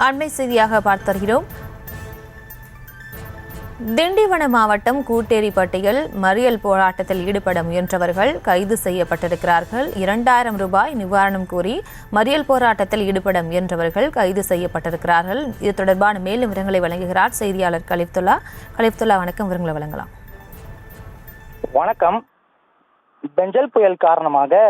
அண்மை செய்தியாக பார்த்திருக்கிறோம். திண்டிவனம் மாவட்டம் கூட்டேரிப்பட்டியில் மறியல் போராட்டத்தில் ஈடுபட முயன்றவர்கள் கைது செய்யப்பட்டிருக்கிறார்கள். 2000 ரூபாய் நிவாரணம் கோரி மறியல் போராட்டத்தில் ஈடுபட முயன்றவர்கள் கைது செய்யப்பட்டிருக்கிறார்கள். இது தொடர்பான மேலும் விவரங்களை வழங்குகிறார் செய்தியாளர் கலிப்துல்லா. வணக்கம், விவரங்களை வழங்கலாம். வணக்கம். பெஞ்சல் புயல் காரணமாக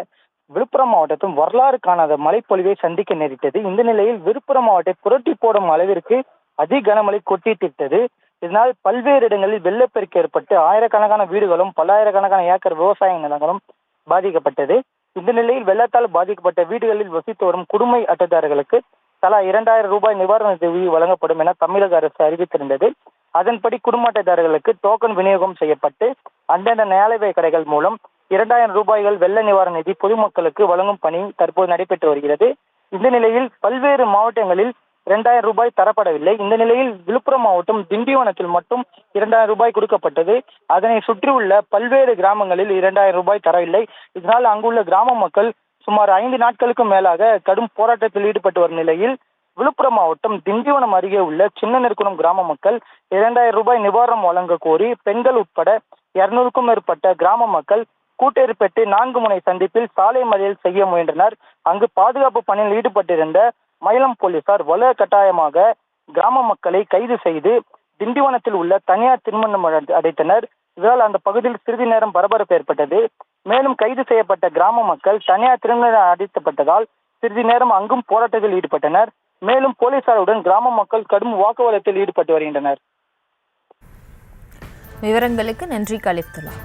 விழுப்புரம் மாவட்டத்தில் வரலாறு காணாத மழைப்பொழிவை சந்திக்க நேரிட்டது. இந்த நிலையில் விழுப்புரம் மாவட்டத்தை புரட்டி போடும் அளவிற்கு அதி கனமழை கொட்டித்திட்டது. இதனால் பல்வேறு இடங்களில் வெள்ளப்பெருக்கு ஏற்பட்டு ஆயிரக்கணக்கான வீடுகளும் பல்லாயிரக்கணக்கான ஏக்கர் விவசாய நிலங்களும் பாதிக்கப்பட்டது. இந்த நிலையில் வெள்ளத்தால் பாதிக்கப்பட்ட வீடுகளில் வசித்து வரும் குடும்ப அட்டைதாரர்களுக்கு தலா 2000 ரூபாய் நிவாரண உதவி வழங்கப்படும் என தமிழக அரசு அறிவித்திருந்தது. அதன்படி குடும்ப அட்டைதாரர்களுக்கு டோக்கன் விநியோகம் செய்யப்பட்டு அந்தந்த நியாய கடைகள் மூலம் 2000 ரூபாய்கள் வெள்ள நிவாரண நிதி பொதுமக்களுக்கு வழங்கும் பணி தற்போது நடைபெற்று வருகிறது. இந்த நிலையில் பல்வேறு மாவட்டங்களில் 2000 ரூபாய் தரப்படவில்லை. இந்த நிலையில் விழுப்புரம் மாவட்டம் திண்டிவனத்தில் மட்டும் 2000 ரூபாய் கொடுக்கப்பட்டது. அதனை சுற்றியுள்ள பல்வேறு கிராமங்களில் 2000 ரூபாய் தரவில்லை. இதனால் அங்குள்ள கிராம மக்கள் சுமார் 5 நாட்களுக்கும் மேலாக கடும் போராட்டத்தில் ஈடுபட்டு வரும் நிலையில் விழுப்புரம் மாவட்டம் திண்டிவனம் அருகே உள்ள சின்ன நெற்குளம் கிராம மக்கள் 2000 ரூபாய் நிவாரணம் வழங்க கோரி பெண்கள் உட்பட 200க்கும் மேற்பட்ட கிராம மக்கள் கூட்டேரிப்பட்டு 4 முனை சந்திப்பில் சாலை மறியல் செய்ய முயன்றனர். அங்கு பாதுகாப்பு பணியில் ஈடுபட்டிருந்த மயிலம் போலீசார் வலு கட்டாயமாக கிராம மக்களை கைது செய்து திண்டிவனத்தில் உள்ள தனியார் திருமணம் அடைத்தனர். இதனால் அந்த பகுதியில் சிறிது நேரம் பரபரப்பு ஏற்பட்டது. மேலும் கைது செய்யப்பட்ட கிராம மக்கள் தனியார் திருமணம் அடைத்தப்பட்டதால் சிறிது நேரம் அங்கும் போராட்டத்தில் ஈடுபட்டனர். மேலும் போலீசாருடன் கிராம மக்கள் கடும் வாக்குவாதத்தில் ஈடுபட்டு வருகின்றனர். விவரங்களுக்கு நன்றி கலிப்துல்லா.